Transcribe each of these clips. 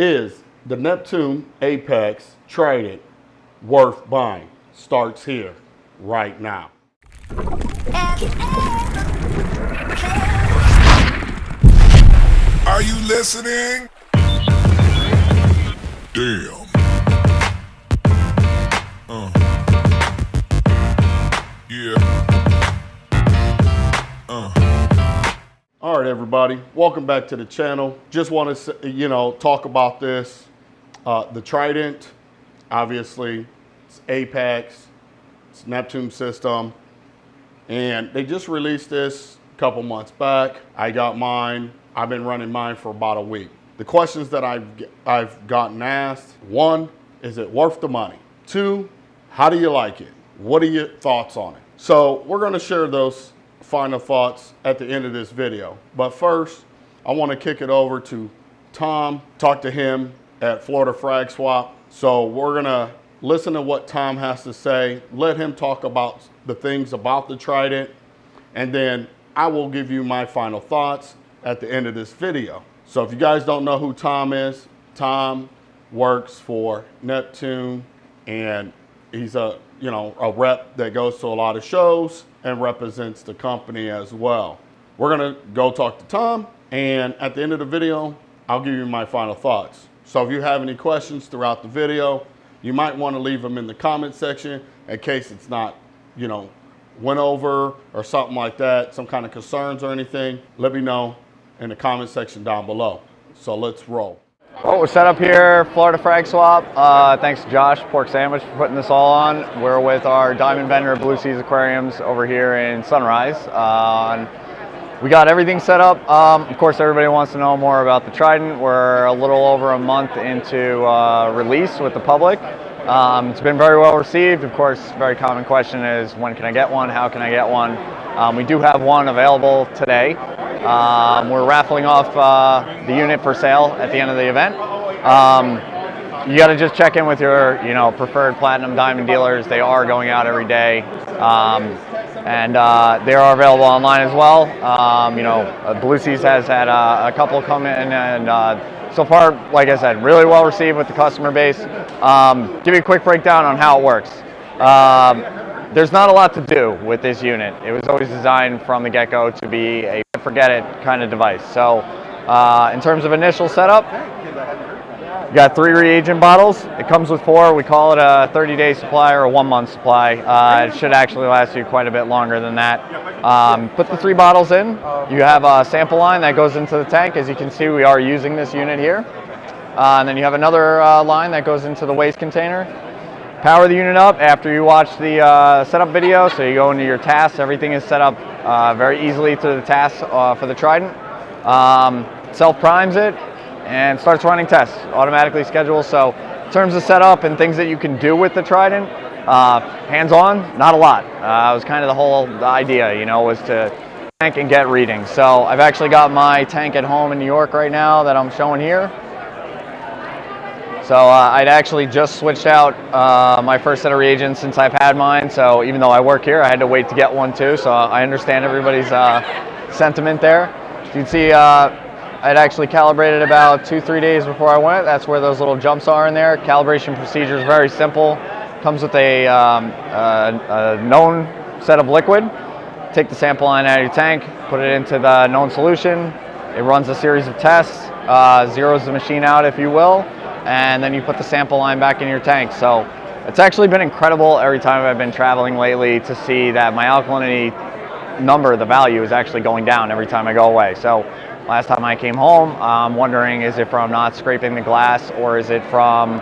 Is the Neptune Apex Trident worth buying? Starts here, right now. Are you listening? Damn. Yeah. All right, everybody, welcome back to the channel. Just want to, talk about this. The Trident, obviously, it's Apex, it's Neptune system, and they just released this a couple months back. I got mine. I've been running mine for about a week. The questions that I've gotten asked: one, is it worth the money? Two, how do you like it? What are your thoughts on it? So we're going to share those final thoughts at the end of this video. But first, I want to kick it over to Tom, talk to him at Florida Frag Swap. So we're going to listen to what Tom has to say, let him talk about the things about the Trident, and then I will give you my final thoughts at the end of this video. So if you guys don't know who Tom is, Tom works for Neptune, and he's a rep that goes to a lot of shows and represents the company as well. We're gonna go talk to Tom, and at the end of the video, I'll give you my final thoughts. So if you have any questions throughout the video, you might want to leave them in the comment section in case it's not, went over or something like that, some kind of concerns or anything. Let me know in the comment section down below. So let's roll. Well, we're set up here, Florida Frag Swap. Thanks to Josh, Pork Sandwich, for putting this all on. We're with our diamond vendor, Blue Seas Aquariums, over here in Sunrise. We got everything set up. Of course, everybody wants to know more about the Trident. We're a little over a month into release with the public. It's been very well received. Of course, very common question is, when can I get one? How can I get one? We do have one available today. We're raffling off the unit for sale at the end of the event. You got to just check in with your, preferred platinum diamond dealers. They are going out every day, and they are available online as well. Blue Seas has had a couple come in, and so far, like I said, really well received with the customer base. Give you a quick breakdown on how it works. There's not a lot to do with this unit. It was always designed from the get-go to be a forget it kind of device. So in terms of initial setup, you got 3 reagent bottles. It comes with 4. We call it a 30-day supply or a 1-month supply. It should actually last you quite a bit longer than that. Put the 3 bottles in. You have a sample line that goes into the tank. As you can see, we are using this unit here. And then you have another line that goes into the waste container. Power the unit up after you watch the setup video. So you go into your tasks. Everything is set up very easily to the tasks for the Trident. Self-primes it and starts running tests, automatically scheduled. So in terms of setup and things that you can do with the Trident, hands-on, not a lot. It was kind of the whole idea, was to tank and get readings. So I've actually got my tank at home in New York right now that I'm showing here. So I'd actually just switched out my first set of reagents since I've had mine. So even though I work here, I had to wait to get one too. So I understand everybody's sentiment there. You can see I'd actually calibrated about 2-3 days before I went. That's where those little jumps are in there. Calibration procedure is very simple. Comes with a known set of liquid. Take the sample line out of your tank, put it into the known solution. It runs a series of tests, zeroes the machine out, if you will, and then you put the sample line back in your tank. So it's actually been incredible every time I've been traveling lately to see that my alkalinity number, the value, is actually going down every time I go away. So last time I came home, I'm wondering, is it from not scraping the glass, or is it from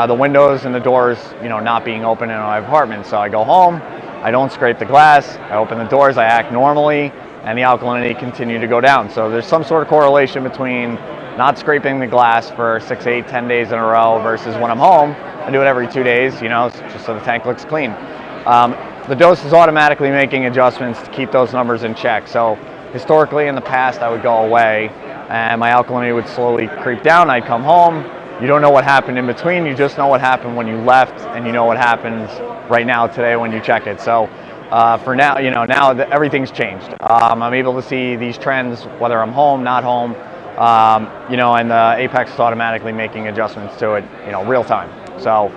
the windows and the doors, not being open in my apartment? So I go home, I don't scrape the glass, I open the doors, I act normally, and the alkalinity continued to go down. So there's some sort of correlation between not scraping the glass for 6, 8, 10 days in a row versus when I'm home, I do it every 2 days, just so the tank looks clean. The dose is automatically making adjustments to keep those numbers in check. So historically in the past, I would go away and my alkalinity would slowly creep down. I'd come home. You don't know what happened in between. You just know what happened when you left, and you know what happens right now today when you check it. So for now, now everything's changed. I'm able to see these trends, whether I'm home, not home, And the Apex is automatically making adjustments to it, real time. So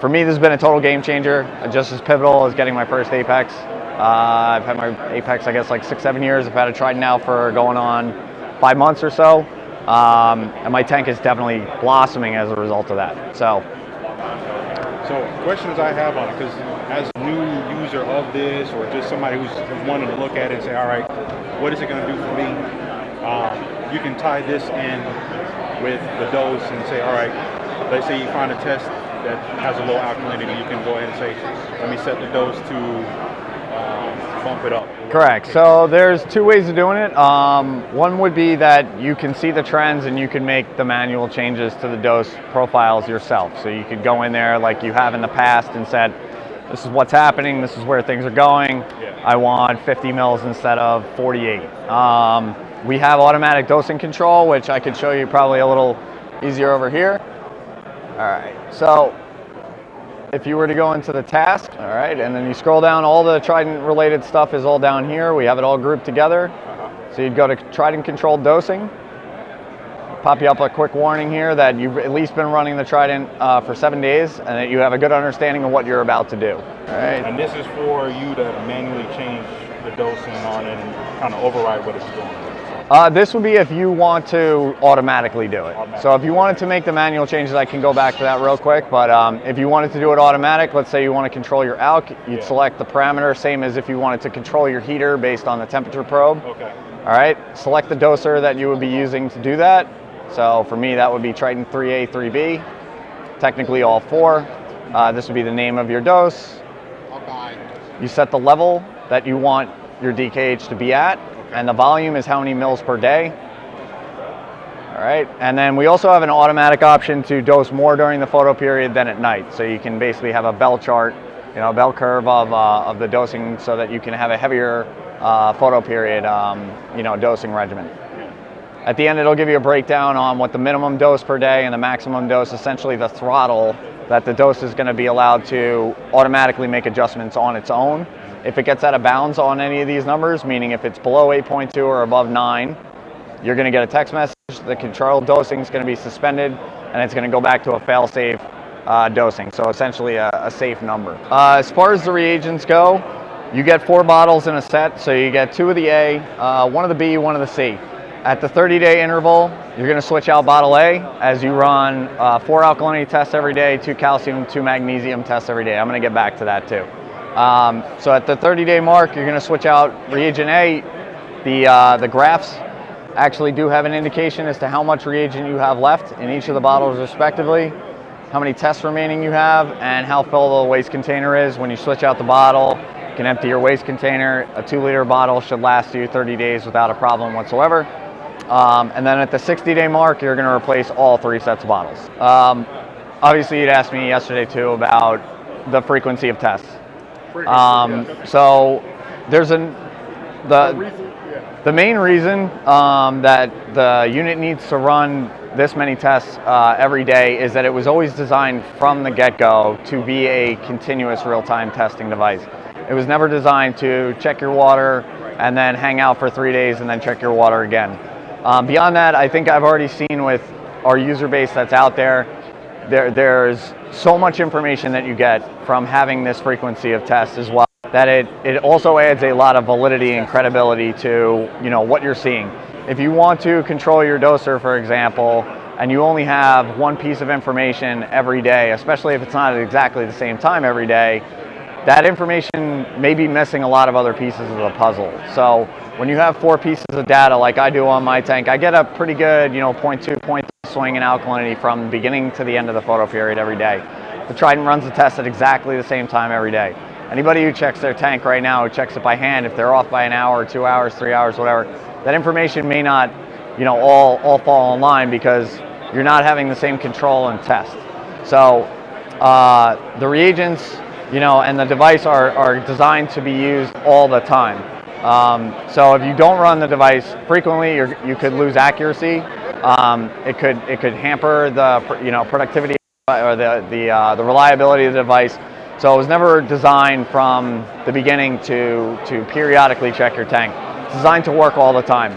for me, this has been a total game changer, just as pivotal as getting my first Apex. I've had my Apex, I guess, like 6-7 years. I've had a Trident now for going on 5 months or so. And my tank is definitely blossoming as a result of that. So questions I have on it, because as a new user of this, or just somebody who's wanting to look at it and say, all right, what is it going to do for me? You can tie this in with the dose and say, all right, let's say you find a test that has a low alkalinity, you can go ahead and say, let me set the dose to bump it up. correct. So there's 2 ways of doing it. One would be that you can see the trends and you can make the manual changes to the dose profiles yourself. So you could go in there like you have in the past and said, this is what's happening, this is where things are going. Yeah. I want 50 mils instead of 48. We have automatic dosing control, which I could show you probably a little easier over here. All right, so if you were to go into the task, all right, and then you scroll down, all the Trident related stuff is all down here. We have it all grouped together. So you'd go to Trident controlled dosing, pop you up a quick warning here that you've at least been running the Trident for 7 days and that you have a good understanding of what you're about to do. All right. And this is for you to manually change the dosing on it and kind of override what it's doing. This would be if you want to automatically do it. So if you wanted to make the manual changes, I can go back to that real quick. But if you wanted to do it automatic, let's say you want to control your alk, you'd select the parameter, same as if you wanted to control your heater based on the temperature probe. Okay. All right, select the doser that you would be using to do that. So for me, that would be Trident 3A, 3B, technically all 4. This would be the name of your dose. You set the level that you want your DKH to be at. And the volume is how many mils per day. All right, and then we also have an automatic option to dose more during the photo period than at night. So you can basically have a bell chart, a bell curve of the dosing so that you can have a heavier photo period, dosing regimen. At the end, it'll give you a breakdown on what the minimum dose per day and the maximum dose, essentially the throttle that the dose is going to be allowed to automatically make adjustments on its own. If it gets out of bounds on any of these numbers, meaning if it's below 8.2 or above 9, you're going to get a text message. The control dosing is going to be suspended, and it's going to go back to a fail-safe dosing, so essentially a safe number. As far as the reagents go, you get 4 bottles in a set, so you get 2 of the A, 1 of the B, 1 of the C. At the 30-day interval, you're going to switch out bottle A as you run 4 alkalinity tests every day, 2 calcium, 2 magnesium tests every day. I'm going to get back to that too. So at the 30-day mark, you're going to switch out reagent A. The graphs actually do have an indication as to how much reagent you have left in each of the bottles respectively, how many tests remaining you have, and how full the waste container is. When you switch out the bottle, you can empty your waste container. A 2-liter bottle should last you 30 days without a problem whatsoever. And then at the 60-day mark, you're going to replace all 3 sets of bottles. Obviously, you'd asked me yesterday too about the frequency of tests. So there's the main reason that the unit needs to run this many tests every day is that it was always designed from the get-go to be a continuous real-time testing device. It was never designed to check your water and then hang out for 3 days and then check your water again. Beyond that, I think I've already seen with our user base that's out there, there's so much information that you get from having this frequency of tests as well, that it also adds a lot of validity and credibility to what you're seeing. If you want to control your doser, for example, and you only have 1 piece of information every day, especially if it's not at exactly the same time every day, that information may be missing a lot of other pieces of the puzzle. So when you have 4 pieces of data like I do on my tank, I get a pretty good 0.2, 0.3 swing in alkalinity from beginning to the end of the photo period every day. The Trident runs the test at exactly the same time every day. Anybody who checks their tank right now, who checks it by hand, if they're off by an hour, 2 hours, 3 hours, whatever, that information may not all fall in line because you're not having the same control and test. So the reagents and the device are designed to be used all the time. So if you don't run the device frequently, you could lose accuracy. It could hamper the productivity or the reliability of the device. So it was never designed from the beginning to periodically check your tank. It's designed to work all the time.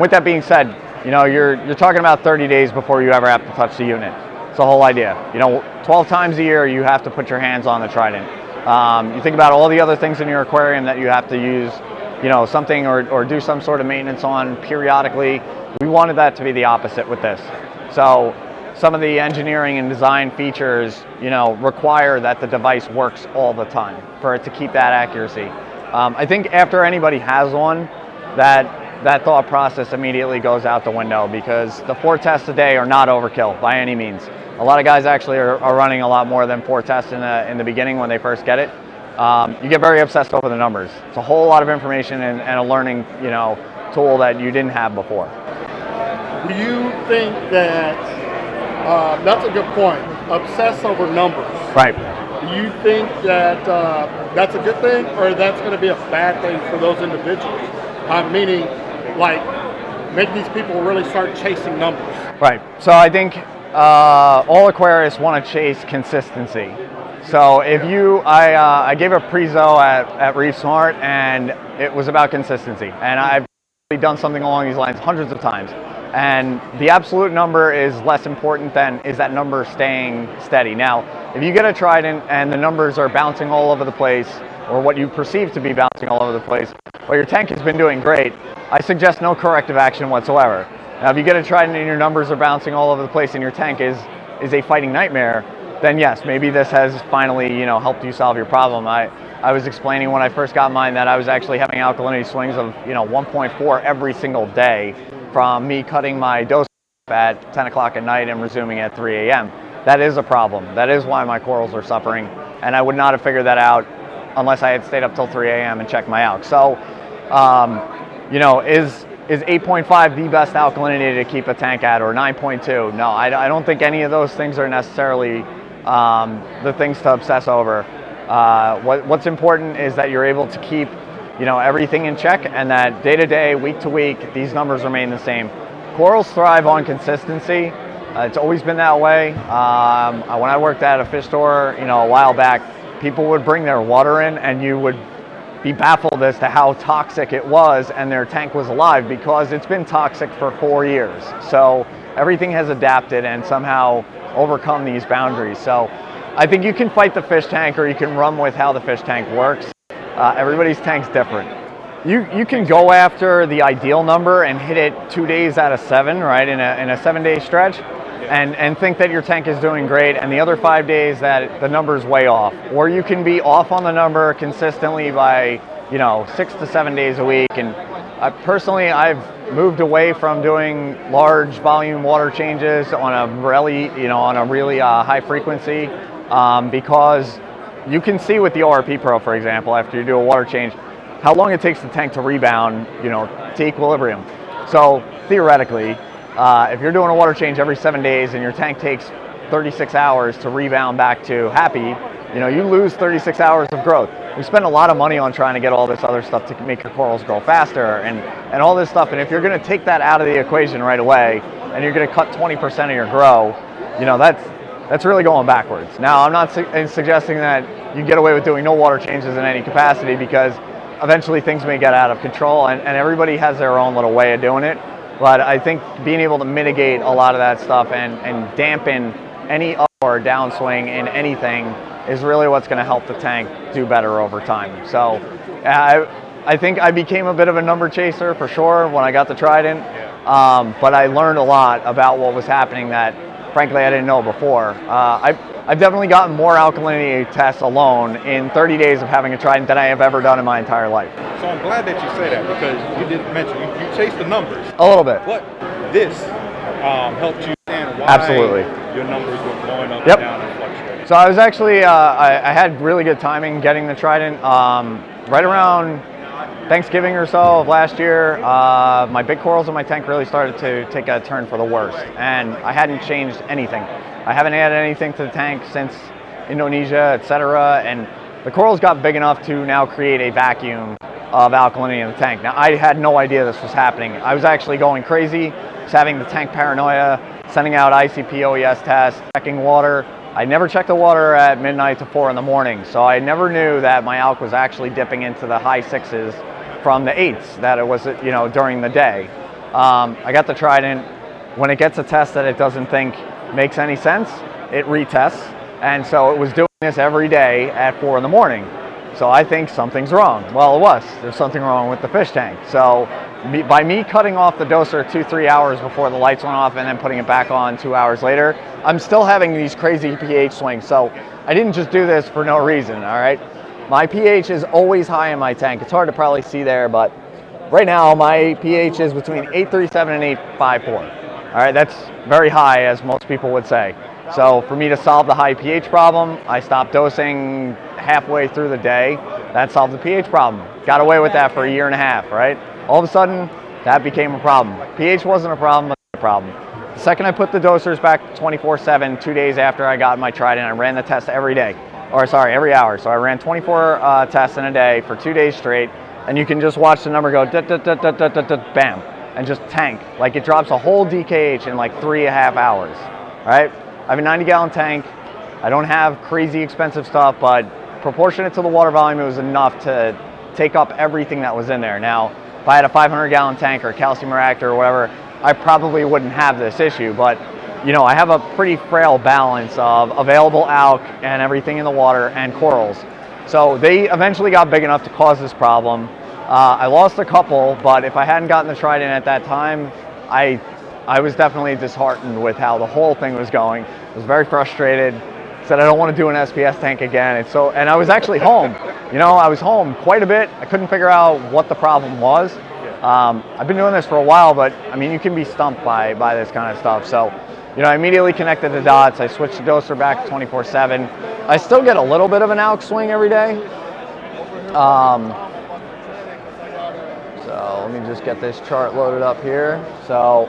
With that being said, you know, you're talking about 30 days before you ever have to touch the unit. It's the whole idea. You know, 12 times a year you have to put your hands on the trident. You think about all the other things in your aquarium that you have to use, you know, something or do some sort of maintenance on periodically. We wanted that to be the opposite with this. So some of the engineering and design features, you know, require that the device works all the time for it to keep that accuracy. I think after anybody has one, that thought process immediately goes out the window, because the 4 tests a day are not overkill by any means. A lot of guys actually are running a lot more than 4 tests in the beginning when they first get it. You get very obsessed over the numbers. It's a whole lot of information and a learning, you know, tool that you didn't have before. Do you think that, that's a good point, obsess over numbers? Right. Do you think that that's a good thing, or that's going to be a bad thing for those individuals? Meaning, like, make these people really start chasing numbers. Right. So I think all aquarists want to chase consistency. So if I gave a prezo at Reef Smart, and it was about consistency. And I've done something along these lines hundreds of times. And the absolute number is less important than is that number staying steady. Now, if you get a trident and the numbers are bouncing all over the place, or what you perceive to be bouncing all over the place, well, your tank has been doing great, I suggest no corrective action whatsoever. Now, if you get a trident and your numbers are bouncing all over the place and your tank is a fighting nightmare, then yes, maybe this has finally, you know, helped you solve your problem. I was explaining when I first got mine that I was actually having alkalinity swings of, you know, 1.4 every single day from me cutting my dose at 10 o'clock at night and resuming at 3 a.m. That is a problem. That is why my corals are suffering, and I would not have figured that out unless I had stayed up till 3 a.m. and checked my alk. So, you know, is 8.5 the best alkalinity to keep a tank at, or 9.2? No, I don't think any of those things are necessarily the things to obsess over. What's important is that you're able to keep, you know, everything in check, and that day to day, week to week, these numbers remain the same. Corals thrive on consistency. It's always been that way. When I worked at a fish store, you know, a while back, people would bring their water in, and you would be baffled as to how toxic it was, and their tank was alive because it's been toxic for 4 years. So everything has adapted and somehow overcome these boundaries. So I think you can fight the fish tank, or you can run with how the fish tank works. Everybody's tank's different. You can go after the ideal number and hit it 2 days out of 7, right, in a 7-day stretch, and think that your tank is doing great, and the other 5 days that the number's way off. Or you can be off on the number consistently by, you know, 6 to 7 days a week. And personally, I've moved away from doing large volume water changes on a really high frequency, because you can see with the ORP Pro, for example, after you do a water change, how long it takes the tank to rebound, you know, to equilibrium. So theoretically, if you're doing a water change every 7 days and your tank takes 36 hours to rebound back to happy, you know, you lose 36 hours of growth. We spend a lot of money on trying to get all this other stuff to make your corals grow faster and all this stuff. And if you're going to take that out of the equation right away, and you're going to cut 20% of your grow, you know, that's really going backwards. Now, I'm not suggesting that you get away with doing no water changes in any capacity, because eventually things may get out of control, and everybody has their own little way of doing it. But I think being able to mitigate a lot of that stuff and dampen any up or downswing in anything is really what's going to help the tank do better over time. So I think I became a bit of a number chaser for sure when I got the trident, but I learned a lot about what was happening that frankly I didn't know before. I've definitely gotten more alkalinity tests alone in 30 days of having a trident than I have ever done in my entire life. So I'm glad that you say that, because you did mention you chase the numbers. A little bit. But this helped you understand why Absolutely. your numbers were going up Yep. and down and fluctuating. So I was actually, I had really good timing getting the trident. Right around Thanksgiving or so of last year, my big corals in my tank really started to take a turn for the worst, and I hadn't changed anything. I haven't added anything to the tank since Indonesia, etc. And the corals got big enough to now create a vacuum of alkalinity in the tank. Now, I had no idea this was happening. I was actually going crazy, was having the tank paranoia, sending out ICP OES tests, checking water. I never checked the water at midnight to 4 in the morning, so I never knew that my alk was actually dipping into the high 6s from the 8s that it was, you know, during the day. I got the trident. When it gets a test that it doesn't think makes any sense, it retests. And so it was doing this every day at 4 in the morning. So I think something's wrong. Well, it was. There's something wrong with the fish tank. So by me cutting off the doser 2-3 hours before the lights went off and then putting it back on 2 hours later, I'm still having these crazy pH swings. So I didn't just do this for no reason, all right? My pH is always high in my tank. It's hard to probably see there, but right now my pH is between 8.37 and 8.54. All right, that's very high, as most people would say. So for me to solve the high pH problem, I stopped dosing halfway through the day. That solved the pH problem. Got away with that for a year and a half, right? All of a sudden, that became a problem. pH wasn't a problem, but a problem. The second I put the dosers back 24/7, 2 days after I got my trident, I ran the test every day. Or sorry, every hour. So I ran 24 tests in a day for 2 days straight, and you can just watch the number go bam, and just tank. Like it drops a whole DKH in like 3.5 hours, right? I have a 90-gallon tank. I don't have crazy expensive stuff, but proportionate to the water volume, it was enough to take up everything that was in there. Now, if I had a 500-gallon tank or a calcium reactor or whatever, I probably wouldn't have this issue, but you know, I have a pretty frail balance of available alk and everything in the water and corals. So they eventually got big enough to cause this problem. I lost a couple, but if I hadn't gotten the trident at that time, I was definitely disheartened with how the whole thing was going. I was very frustrated. Said I don't want to do an SPS tank again. And I was actually home. You know, I was home quite a bit. I couldn't figure out what the problem was. I've been doing this for a while, but I mean, you can be stumped by this kind of stuff. So, you know, I immediately connected the dots. I switched the doser back 24/7. I still get a little bit of an alk swing every day. So let me just get this chart loaded up here. So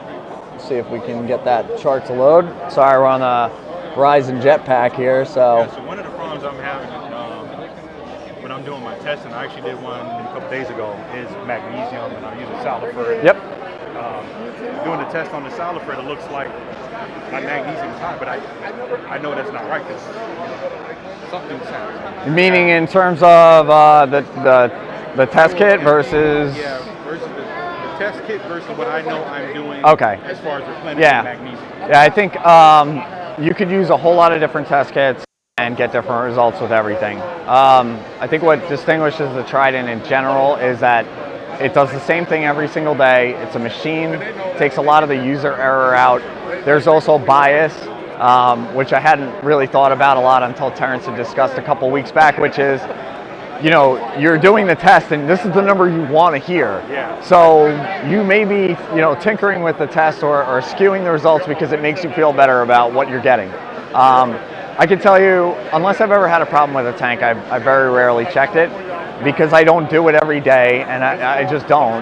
let's see if we can get that chart to load. Sorry, we're on the Verizon Jetpack here. So, So one of the problems I'm having when I'm doing my testing, I actually did one a couple days ago, is magnesium, and I'm using Saltwater. yep. Doing the test on the Saltwater, it looks like my magnesium is high, but I know that's not right because something's happening. Meaning in terms of the test kit versus. Yeah, versus the test kit versus what I know I'm doing. Okay. As far as replenishing magnesium. Yeah, I think you could use a whole lot of different test kits and get different results with everything. I think what distinguishes the trident in general is that it does the same thing every single day. It's a machine, takes a lot of the user error out. There's also bias, which I hadn't really thought about a lot until Terrence had discussed a couple weeks back, which is, you know, you're doing the test and this is the number you want to hear. Yeah. So you may be, you know, tinkering with the test or skewing the results because it makes you feel better about what you're getting. I can tell you, unless I've ever had a problem with a tank, I very rarely checked it because I don't do it every day, and I just don't.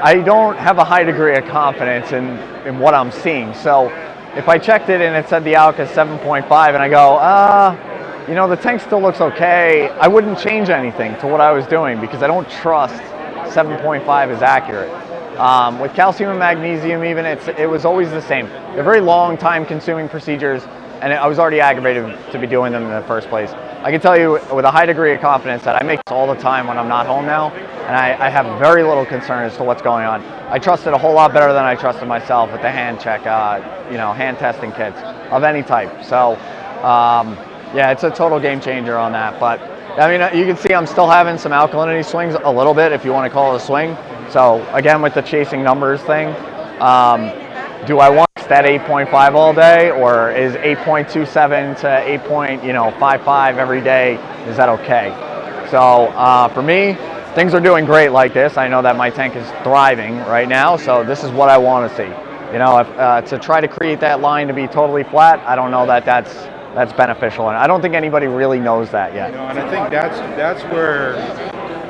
I don't have a high degree of confidence in what I'm seeing. So if I checked it and it said the alk is 7.5 and I go, you know, the tank still looks okay, I wouldn't change anything to what I was doing because I don't trust 7.5 is accurate. With calcium and magnesium even, it was always the same. They're very long time consuming procedures, and I was already aggravated to be doing them in the first place. I can tell you with a high degree of confidence that I make this all the time when I'm not home now, and I have very little concern as to what's going on. I trust it a whole lot better than I trusted myself with the hand check, you know, hand testing kits of any type. So, yeah, it's a total game changer on that. But I mean, you can see I'm still having some alkalinity swings a little bit, if you want to call it a swing. So again, with the chasing numbers thing, do I want that 8.5 all day, or is 8.27 to 8.55 every day? Is that okay? So for me, things are doing great like this. I know that my tank is thriving right now, so this is what I want to see. You know, to try to create that line to be totally flat, I don't know that that's beneficial, and I don't think anybody really knows that yet. You know, and I think that's where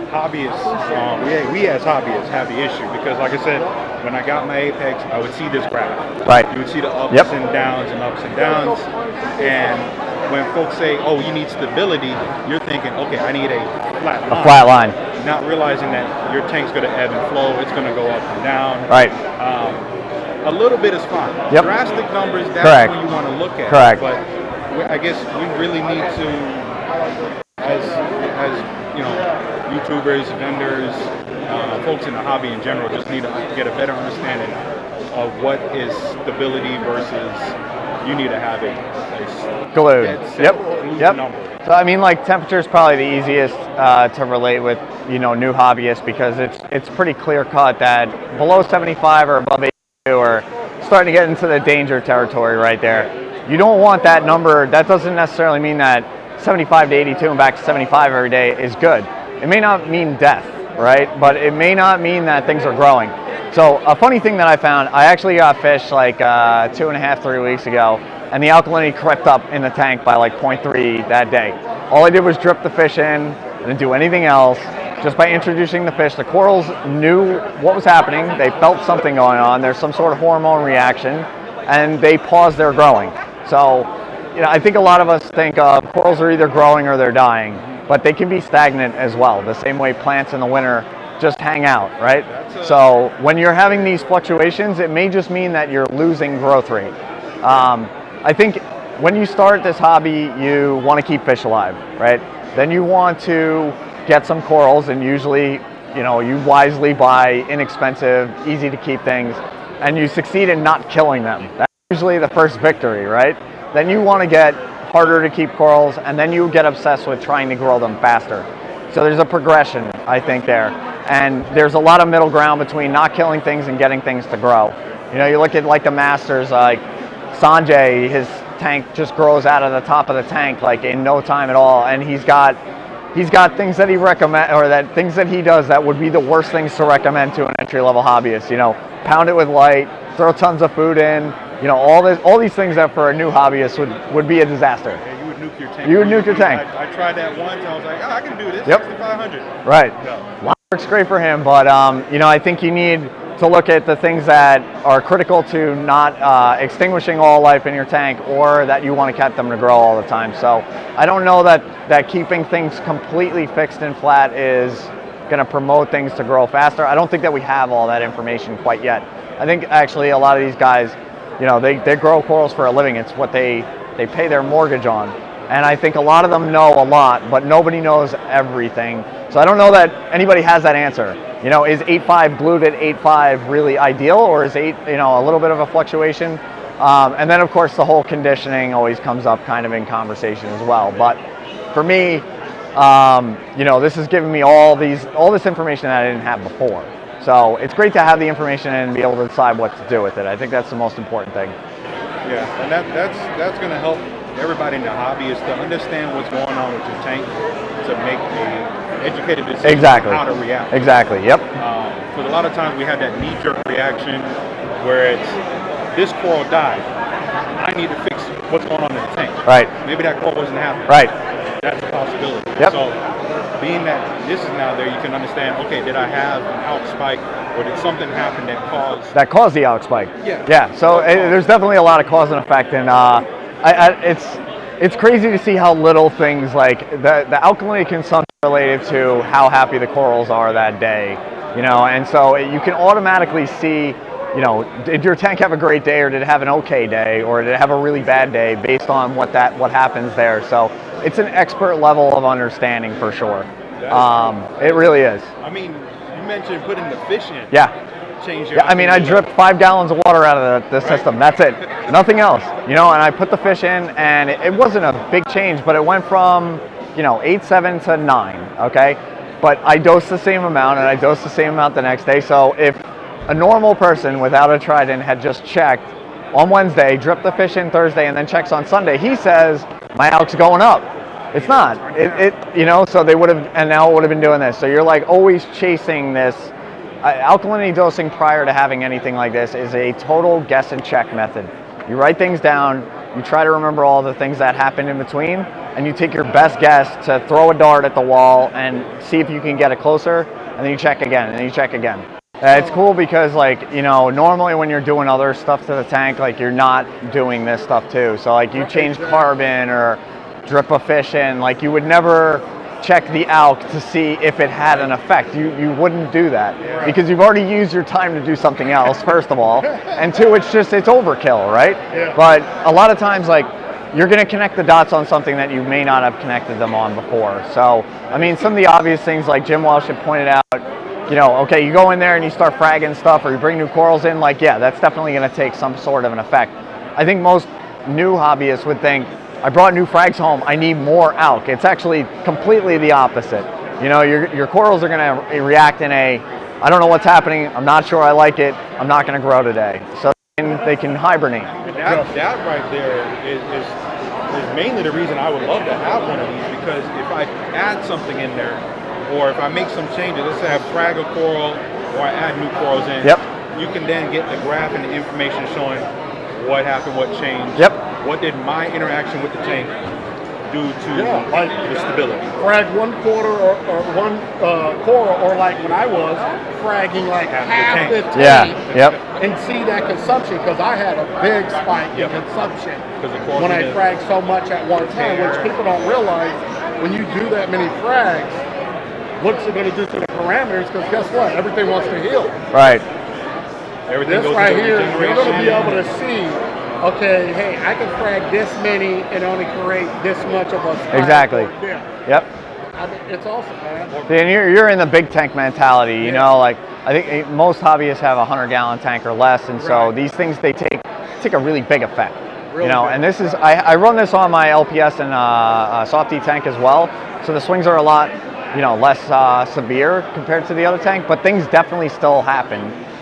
hobbyists, we as hobbyists have the issue, because like I said, when I got my Apex, I would see this graph. Right. You would see the ups Yep. and downs and ups and downs. And when folks say, oh, you need stability, you're thinking, okay, I need a flat line. A flat line. Not realizing that your tank's going to ebb and flow, it's going to go up and down. Right. A little bit is fine. Yep. Drastic numbers, that's Correct. what you want to look at. Correct. But I guess we really need to, as you know, YouTubers, vendors, folks in the hobby in general, just need to get a better understanding of what is stability versus you need to have a Glued. dead set Yep. Yep. number. So I mean, like, temperature is probably the easiest to relate with, you know, new hobbyists, because it's pretty clear cut that below 75 or above 82 are starting to get into the danger territory right there. You don't want that number. That doesn't necessarily mean that 75 to 82 and back to 75 every day is good. It may not mean death, right? But it may not mean that things are growing. So a funny thing that I found, I actually got fish like 2.5, 3 weeks ago, and the alkalinity crept up in the tank by like 0.3 that day. All I did was drip the fish in, didn't do anything else. Just by introducing the fish, the corals knew what was happening. They felt something going on. There's some sort of hormone reaction, and they paused their growing. So, you know, I think a lot of us think corals are either growing or they're dying, but they can be stagnant as well, the same way plants in the winter just hang out, right? So when you're having these fluctuations, it may just mean that you're losing growth rate. I think when you start this hobby, you want to keep fish alive, right? Then you want to get some corals, and usually, you know, you wisely buy inexpensive, easy to keep things, and you succeed in not killing them. That's usually the first victory, right? Then you want to get harder to keep corals, and then you get obsessed with trying to grow them faster. So there's a progression, I think, there. And there's a lot of middle ground between not killing things and getting things to grow. You know, you look at like the masters, like Sanjay, his tank just grows out of the top of the tank like in no time at all, and he's got things that he recommend, or that things that he does that would be the worst things to recommend to an entry-level hobbyist. You know, pound it with light, throw tons of food in, you know, all these things that for a new hobbyist would be a disaster. Yeah, you would nuke your tank. You would nuke your tank. I tried that once, and I was like, oh, I can do this. Yep. 6,500. Right. Yeah. Light works great for him, but you know, I think you need to look at the things that are critical to not extinguishing all life in your tank, or that you want to keep them to grow all the time. So I don't know that keeping things completely fixed and flat is going to promote things to grow faster. I don't think that we have all that information quite yet. I think actually a lot of these guys, you know, they grow corals for a living. It's what they pay their mortgage on. And I think a lot of them know a lot, but nobody knows everything. So I don't know that anybody has that answer. You know, is 8.5 glued at 8.5 really ideal, or is 8, you know, a little bit of a fluctuation? And then of course the whole conditioning always comes up kind of in conversation as well. But for me, you know, this is giving me all this information that I didn't have before. So it's great to have the information and be able to decide what to do with it. I think that's the most important thing. Yeah, and that's going to help everybody in the hobby is to understand what's going on with your tank to make an educated decision Exactly. on how to react. Exactly. Yep. Because a lot of times we have that knee-jerk reaction where it's, this coral died, I need to fix what's going on in the tank. Right. Maybe that coral wasn't happening. Right. That's a possibility. Yep. So being that this is now there, you can understand, okay, did I have an out spike, or did something happen that caused the alk spike? Yeah. Yeah. So there's definitely a lot of cause and effect, and it's crazy to see how little things like the alkalinity consumption related to how happy the corals are that day. You know, and so you can automatically see, you know, did your tank have a great day, or did it have an okay day, or did it have a really bad day, based on what happens there. So it's an expert level of understanding for sure. It really is. I mean, you mentioned putting the fish in. Yeah. Change your Yeah, I mean, I dripped 5 gallons of water out of the system. That's it. Nothing else. You know, and I put the fish in, and it wasn't a big change, but it went from, you know, 8.7 to 9, okay? But I dosed the same amount, and I dosed the same amount the next day. So if a normal person without a trident had just checked on Wednesday, dripped the fish in Thursday, and then checks on Sunday, he says, my alk's going up. It's not. You know, so they would have, and now it would have been doing this. So you're like always chasing this. Alkalinity dosing prior to having anything like this is a total guess and check method. You write things down, you try to remember all the things that happened in between, and you take your best guess to throw a dart at the wall and see if you can get it closer, and then you check again, and then you check again. It's cool because, like, you know, normally when you're doing other stuff to the tank, like, you're not doing this stuff too. So like you change carbon or drip a fish in, like you would never check the alk to see if it had an effect. You wouldn't do that because you've already used your time to do something else, first of all, and two, it's overkill, right? Yeah. But a lot of times, like, you're going to connect the dots on something that you may not have connected them on before. So, I mean, some of the obvious things, like Jim Walsh had pointed out, you know, okay, you go in there and you start fragging stuff or you bring new corals in, like, yeah, that's definitely going to take some sort of an effect. I think most new hobbyists would think, I brought new frags home, I need more alk. It's actually completely the opposite. You know, your corals are going to react in a, I don't know what's happening, I'm not sure I like it, I'm not going to grow today. So they can hibernate. That right there is mainly the reason I would love to have one of these, because if I add something in there, or if I make some changes, let's say I frag a coral, or I add new corals in, yep. You can then get the graph and the information showing what happened, what changed, yep. What did my interaction with the tank do to the stability. Frag one quarter or one coral, or like when I was fragging like half the tank. Yeah, yep. And see that consumption, because I had a big spike in consumption when I fragged so much at one time, which people don't realize. When you do that many frags, what's it going to do to the parameters? Because guess what? Everything wants to heal. Right. Everything this goes right into here, regeneration. you're going to be able to see, okay, hey, I can frag this many and only create this much of a spike. Exactly. Yeah. Yep. I mean, it's awesome, man. And you're in the big tank mentality, you know, like I think most hobbyists have a 100-gallon tank or less, and so these things, they take a really big effect, you know. And this is, I run this on my LPS and softy tank as well, so the swings are a lot, you know, less severe compared to the other tank, but things definitely still happen,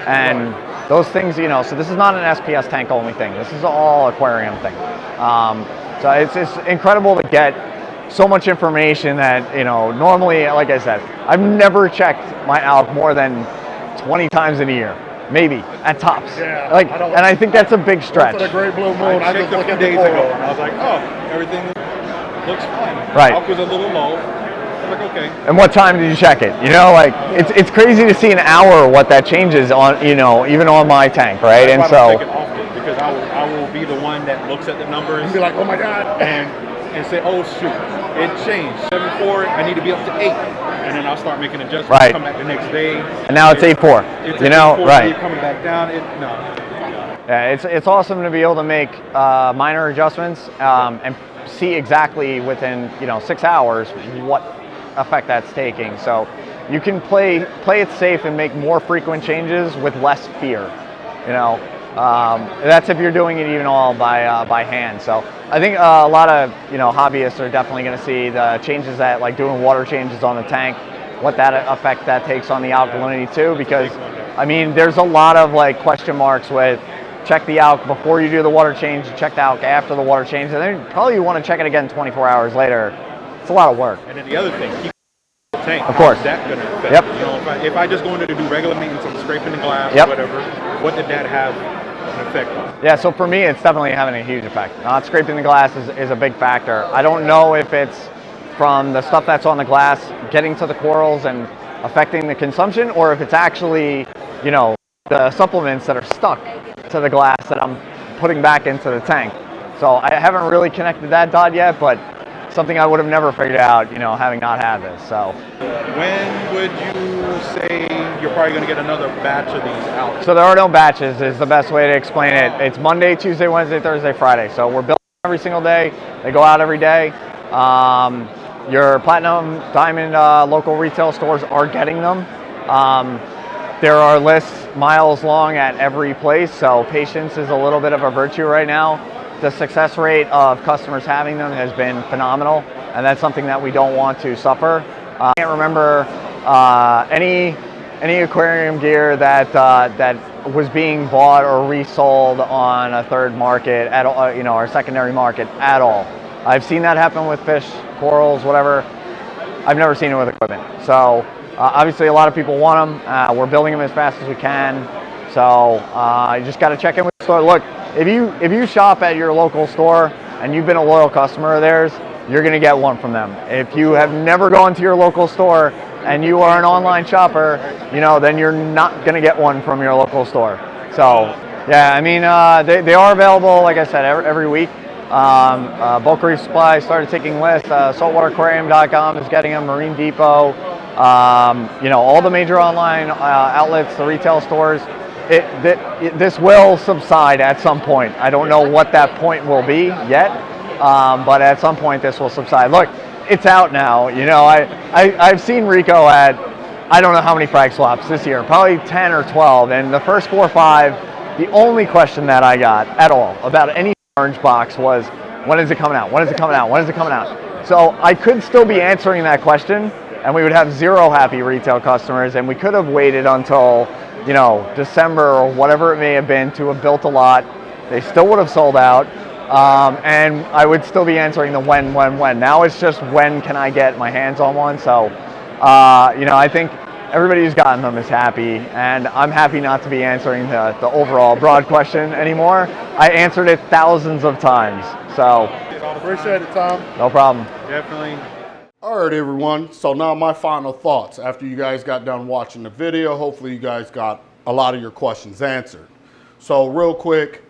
and those things, you know, so this is not an SPS tank only thing, this is all aquarium thing. So it's incredible to get so much information that, you know, normally, like I said, I've never checked my alk more than 20 times in a year, maybe, at tops. Yeah, like, and I think that's a big stretch. Once in a great blue moon, I I just checked look a few at the days coral. ago, and I was like, oh, everything looks fine. Right. Alk was a little low. I was like, okay. And what time did you check it? You know, like, it's crazy to see an hour what that changes on, you know, even on my tank, right? That's And why I so, don't check it often, because I will be the one that looks at the numbers You'd be like, oh my God. and say, oh shoot, it changed. 7.4, I need to be up to 8. And then I'll start making adjustments, Right. come back the next day. and now it's 8.4, It's you know, 8.4, right. You're coming back down. No. Yeah, it's awesome to be able to make minor adjustments and see exactly within, you know, 6 hours what effect that's taking. So you can play it safe and make more frequent changes with less fear, you know. That's if you're doing it even all by hand. So I think a lot of, you know, hobbyists are definitely going to see the changes that, like doing water changes on the tank, what that effect that takes on the alkalinity too, because I mean there's a lot of like question marks with check the alk before you do the water change, check the alk after the water change, and then probably you want to check it again 24 hours later. It's a lot of work. And then the other thing, keep the tank. Of course. How's that going to affect? Yep. You know, if I just go in there to do regular maintenance, I'm scraping the glass Yep. or whatever, what did that have an effect on? Yeah, so for me, it's definitely having a huge effect. Not scraping the glass is a big factor. I don't know if it's from the stuff that's on the glass getting to the corals and affecting the consumption, or if it's actually, you know, the supplements that are stuck to the glass that I'm putting back into the tank. So I haven't really connected that dot yet, but something I would have never figured out, you know, having not had this. So When would you say you're probably going to get another batch of these out? there are no batches is the best way to explain it. It's Monday, Tuesday, Wednesday, Thursday, Friday. So we're building every single day. They go out every day. Your platinum, diamond local retail stores are getting them. There are lists miles long at every place, so patience is a little bit of a virtue right now. The success rate of customers having them has been phenomenal, and that's something that we don't want to suffer. I can't remember any aquarium gear that was being bought or resold on a third market at all, you know, or secondary market at all. I've seen that happen with fish, corals, whatever. I've never seen it with equipment. So obviously a lot of people want them. We're building them as fast as we can. So you just got to check in with the store. Look, if you shop at your local store and you've been a loyal customer of theirs, you're going to get one from them. If you have never gone to your local store and you are an online shopper, you know, then you're not going to get one from your local store. So yeah, I mean, they are available, like I said, every week. Bulk Reef Supply started taking lists. Saltwateraquarium.com is getting them. Marine Depot, you know, all the major online outlets, the retail stores. This will subside at some point. I don't know what that point will be yet, but at some point this will subside. Look, it's out now. You know, I've seen Rico at I don't know how many frag swaps this year, probably 10 or 12. And the first 4 or 5, the only question that I got at all about any orange box was, when is it coming out? When is it coming out? When is it coming out? So I could still be answering that question, and we would have 0 happy retail customers, and we could have waited until, you know, December or whatever it may have been to have built a lot. They still would have sold out. And I would still be answering the when. Now it's just when can I get my hands on one. So, you know, I think everybody who's gotten them is happy, and I'm happy not to be answering the overall broad question anymore. I answered it thousands of times. So, Appreciate it, Tom. no problem. Definitely. All right, everyone. So now my final thoughts after you guys got done watching the video. Hopefully you guys got a lot of your questions answered. So real quick,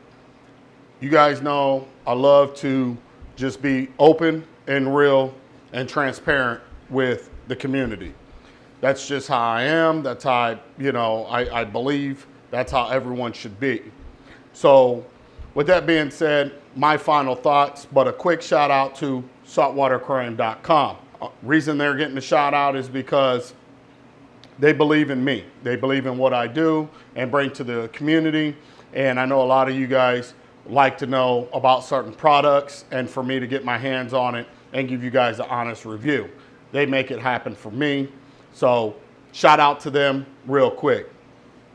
you guys know I love to just be open and real and transparent with the community. That's just how I am. That's how I believe that's how everyone should be. So with that being said, my final thoughts, but a quick shout out to saltwateraquarium.com. Reason they're getting the shout out is because they believe in me. They believe in what I do and bring to the community. And I know a lot of you guys like to know about certain products and for me to get my hands on it and give you guys an honest review. They make it happen for me. So shout out to them real quick.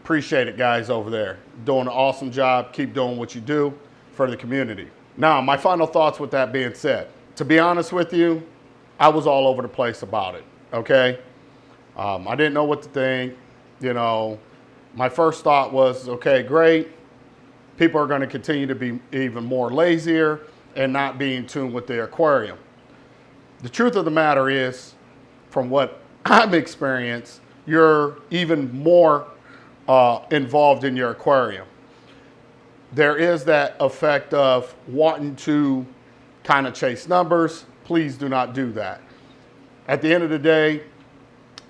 Appreciate it, guys over there. Doing an awesome job. Keep doing what you do for the community. Now, my final thoughts with that being said. To be honest with you, I was all over the place about it, okay? I didn't know what to think. You know, my first thought was, okay, great. People are going to continue to be even more lazier and not be in tune with their aquarium. The truth of the matter is, from what I've experienced, you're even more involved in your aquarium. There is that effect of wanting to kind of chase numbers. Please do not do that. At the end of the day,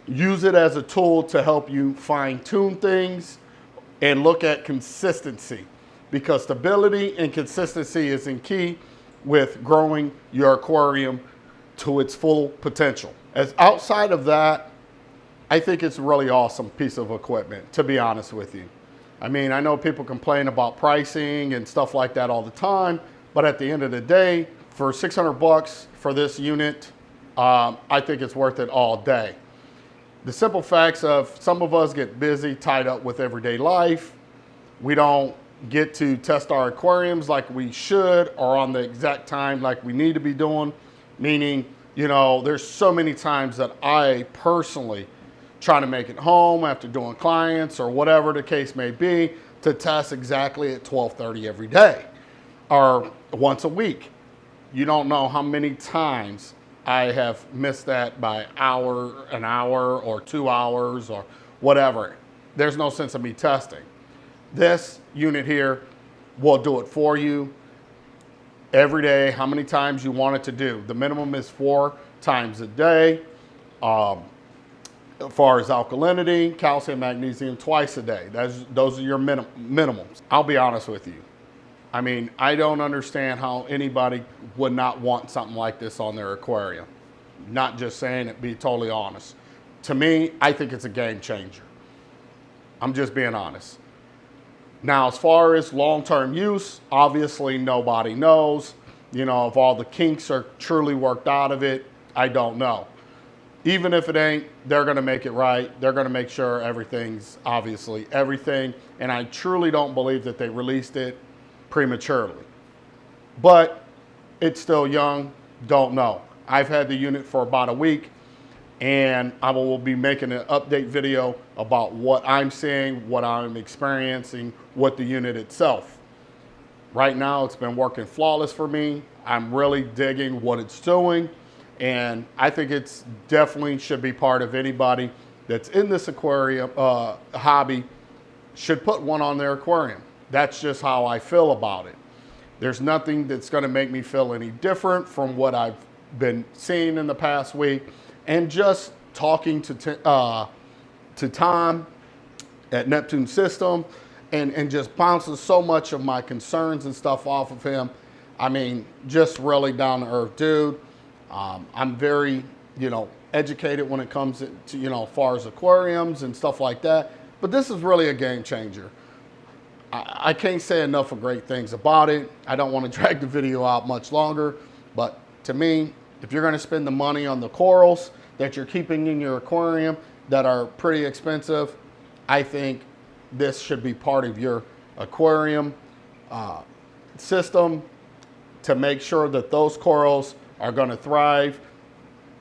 use it as a tool to help you fine-tune things and look at consistency, because stability and consistency is in key with growing your aquarium to its full potential. As outside of that, I think it's a really awesome piece of equipment, to be honest with you. I mean, I know people complain about pricing and stuff like that all the time, but at the end of the day, for 600 bucks for this unit, I think it's worth it all day. The simple facts of some of us get busy, tied up with everyday life. We don't get to test our aquariums like we should or on the exact time like we need to be doing. Meaning, you know, there's so many times that I personally try to make it home after doing clients or whatever the case may be to test exactly at 12:30 every day or once a week. You don't know how many times I have missed that by an hour or 2 hours or whatever. There's no sense of me testing. This unit here will do it for you every day, how many times you want it to do. The minimum is 4 times a day. As far as alkalinity, calcium, magnesium, twice a day. Those are your minimums. I'll be honest with you. I mean, I don't understand how anybody would not want something like this on their aquarium. Not just saying it, be totally honest. To me, I think it's a game changer. I'm just being honest. Now, as far as long-term use, obviously nobody knows. You know, if all the kinks are truly worked out of it, I don't know. Even if it ain't, they're gonna make it right. They're gonna make sure everything's obviously everything. And I truly don't believe that they released it prematurely. But it's still young, don't know. I've had the unit for about a week, and I will be making an update video about what I'm seeing, what I'm experiencing with the unit itself. Right now, it's been working flawless for me. I'm really digging what it's doing, and I think it's definitely should be part of anybody that's in this aquarium hobby should put one on their aquarium. That's just how I feel about it. There's nothing that's going to make me feel any different from what I've been seeing in the past week. And just talking to Tom at Neptune System and just bouncing so much of my concerns and stuff off of him. I mean, just really down to earth dude. I'm very, educated when it comes to, you know, as far as aquariums and stuff like that. But this is really a game changer. I can't say enough of great things about it. I don't want to drag the video out much longer, but to me, if you're going to spend the money on the corals that you're keeping in your aquarium that are pretty expensive, I think this should be part of your aquarium system to make sure that those corals are going to thrive,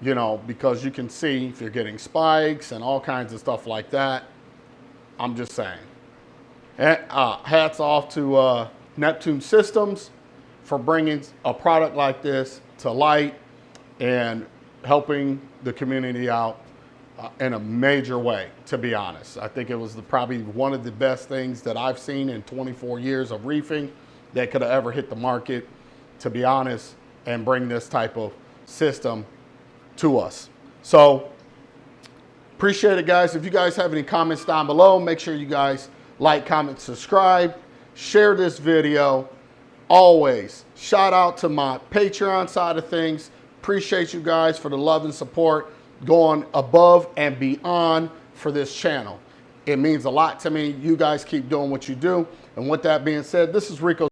you know, because you can see if you're getting spikes and all kinds of stuff like that. I'm just saying. Hats off to Neptune Systems for bringing a product like this to light and helping the community out in a major way, to be honest. I think it was probably one of the best things that I've seen in 24 years of reefing that could have ever hit the market, to be honest, and bring this type of system to us. So appreciate it, guys. If you guys have any comments down below, make sure you guys like, comment, subscribe, share this video. Always shout out to my Patreon side of things. Appreciate you guys for the love and support, going above and beyond for this channel. It means a lot to me. You guys keep doing what you do. And with that being said, this is Rico.